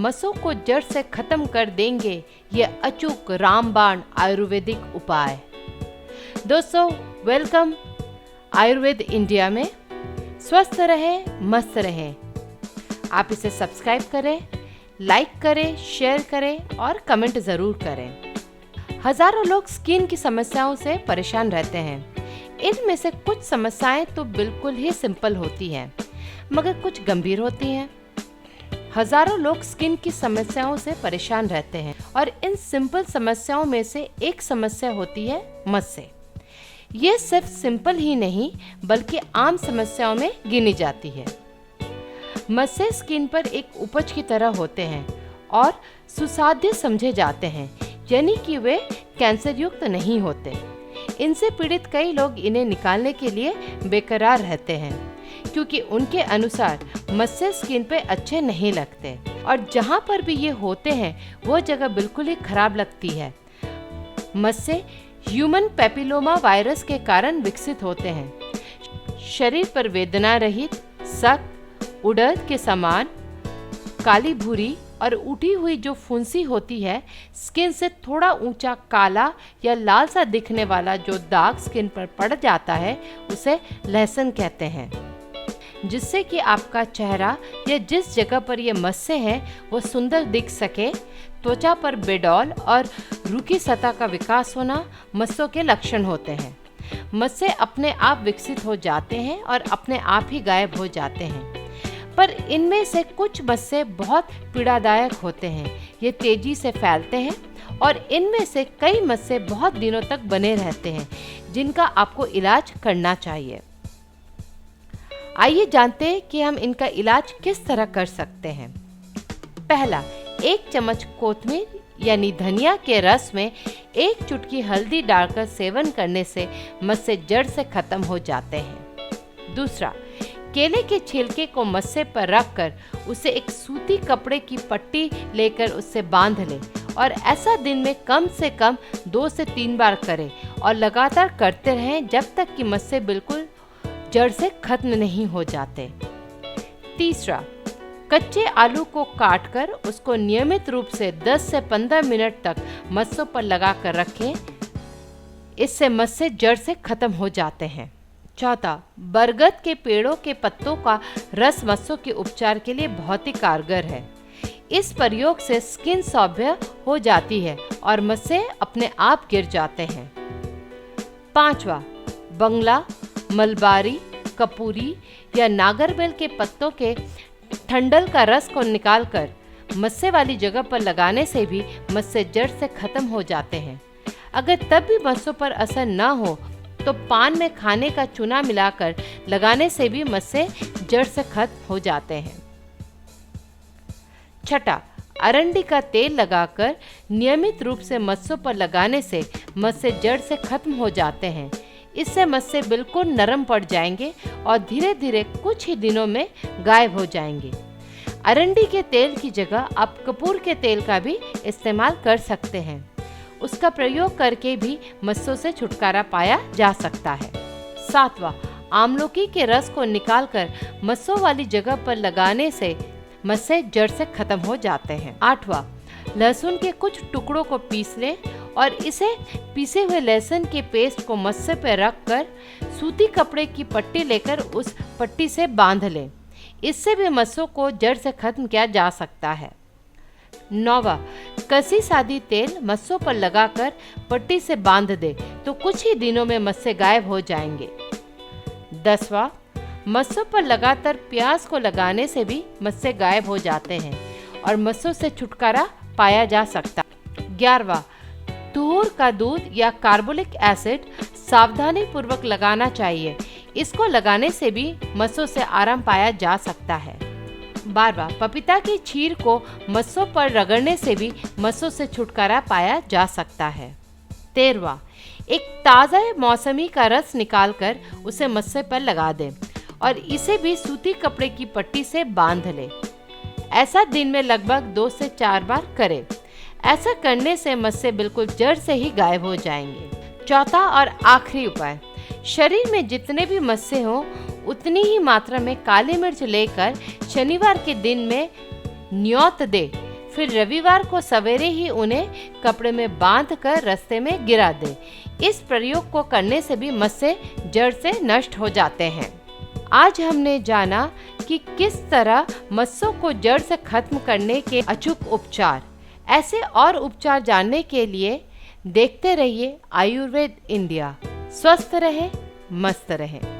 मस्सों को जड़ से खत्म कर देंगे ये अचूक रामबाण आयुर्वेदिक उपाय। दोस्तों, वेलकम आयुर्वेद इंडिया में। स्वस्थ रहें, मस्त रहें। आप इसे सब्सक्राइब करें, लाइक करें, शेयर करें और कमेंट ज़रूर करें। हजारों लोग स्किन की समस्याओं से परेशान रहते हैं। इनमें से कुछ समस्याएं तो बिल्कुल ही सिंपल होती हैं, मगर कुछ गंभीर होती हैं। हजारों लोग स्किन की समस्याओं से परेशान रहते हैं और इन सिंपल समस्याओं में से एक समस्या होती है मस्से। ये सिर्फ सिंपल ही नहीं बल्कि आम समस्याओं में गिनी जाती है। मस्से स्किन पर एक उपज की तरह होते हैं और सुसाध्य समझे जाते हैं, यानी कि वे कैंसर युक्त नहीं होते। इनसे पीड़ित कई लोग इन्हें निकालने के लिए बेकरार रहते हैं, क्योंकि उनके अनुसार मस्से स्किन पे अच्छे नहीं लगते और जहाँ पर भी ये होते हैं वो जगह बिल्कुल ही खराब लगती है। मस्से ह्यूमन पैपिलोमा वायरस के कारण विकसित होते हैं। शरीर पर वेदना रहित, सख्त, उड़द के समान काली भूरी और उठी हुई जो फुंसी होती है, स्किन से थोड़ा ऊंचा काला या लाल सा दिखने वाला जो दाग स्किन पर पड़ जाता है, उसे लहसन कहते हैं। जिससे कि आपका चेहरा या जिस जगह पर ये मस्से हैं वो सुंदर दिख सके। त्वचा पर बेडौल और रूखी सतह का विकास होना मस्सों के लक्षण होते हैं। मस्से अपने आप विकसित हो जाते हैं और अपने आप ही गायब हो जाते हैं, पर इनमें से कुछ मस्से बहुत पीड़ादायक होते हैं। ये तेजी से फैलते हैं और इनमें से कई मस्से बहुत दिनों तक बने रहते हैं, जिनका आपको इलाज करना चाहिए। आइए जानते हैं कि हम इनका इलाज किस तरह कर सकते हैं। पहला, 1 चम्मच कोथमीर यानी धनिया के रस में 1 चुटकी हल्दी डालकर सेवन करने से मस्से जड़ से खत्म हो जाते हैं। दूसरा, केले के छिलके को मस्से पर रखकर उसे एक सूती कपड़े की पट्टी लेकर उससे बांध लें और ऐसा दिन में कम से कम 2 से 3 बार करें और लगातार करते रहें जब तक कि मस्से बिल्कुल जड़ से खत्म नहीं हो जाते। तीसरा, कच्चे आलू को काटकर उसको नियमित रूप से 10 से 15 मिनट तक मस्सों पर लगाकर रखें। इससे मस्से जड़ से खत्म हो जाते हैं। चौथा, बरगद के पेड़ों के पत्तों का रस मस्सों के उपचार के लिए बहुत ही कारगर है। इस प्रयोग से स्किन सौम्य हो जाती है और मस्से अपने आप गिर जाते हैं। पांचवा, बंगला, मलबारी, कपूरी या नागरबेल के पत्तों के ठंडल का रस को निकालकर मस्से वाली जगह पर लगाने से भी मस्से जड़ से खत्म हो जाते हैं। अगर तब भी मस्सों पर असर न हो तो पान में खाने का चूना मिलाकर लगाने से भी मस्से जड़ से खत्म हो जाते हैं। छठा, अरंडी का तेल लगाकर नियमित रूप से मस्सों पर लगाने से मस्से जड़ से खत्म हो जाते हैं। इससे मस्से बिल्कुल नरम पड़ जाएंगे और धीरे धीरे कुछ ही दिनों में गायब हो जाएंगे। अरंडी के तेल की जगह आप कपूर के तेल का भी इस्तेमाल कर सकते हैं। उसका प्रयोग करके भी मस्सों से छुटकारा पाया जा सकता है। सातवां, आमलकी के रस को निकालकर मस्सों वाली जगह पर लगाने से मस्से जड़ से खत्म हो जाते हैं। आठवां, लहसुन के कुछ टुकड़ों को पीस लें और इसे पीसे हुए लहसुन के पेस्ट को मस्से पर रखकर सूती कपड़े की पट्टी लेकर उस पट्टी से बांध लें। इससे भी मस्सों को जड़ से खत्म किया जा सकता है। 9वां, कसी सादी तेल मस्सों पर लगाकर पट्टी से बांध दे तो कुछ ही दिनों में मस्से गायब हो जाएंगे। 10वां, मस्सों पर लगातार प्याज को लगाने से भी मस्से गायब हो जाते हैं और मस्सों से छुटकारा पाया जा सकता है। 11वां, तुअर का दूध या कार्बोलिक एसिड सावधानी पूर्वक लगाना चाहिए। इसको लगाने से भी मस्सों से आराम पाया जा सकता है। 12वां, पपीता की छीर को मस्सों पर रगड़ने से भी मस्सों से छुटकारा पाया जा सकता है। 13वां, एक ताज़ा मौसमी का रस निकालकर उसे मस्से पर लगा दें और इसे भी सूती कपड़े की पट्टी से बांध लें। ऐसा दिन में लगभग 2 से 4 बार करें। ऐसा करने से मस्से बिल्कुल जड़ से ही गायब हो जाएंगे। चौथा और आखिरी उपाय, शरीर में जितने भी मस्से हों उतनी ही मात्रा में काली मिर्च लेकर शनिवार के दिन में न्योत दे फिर रविवार को सवेरे ही उन्हें कपड़े में बांध कर रास्ते में गिरा दे। इस प्रयोग को करने से भी मस्से जड़ से नष्ट हो जाते हैं। आज हमने जाना कि किस तरह मस्सों को जड़ से खत्म करने के अचूक उपचार। ऐसे और उपचार जानने के लिए देखते रहिए आयुर्वेद इंडिया। स्वस्थ रहे, मस्त रहे।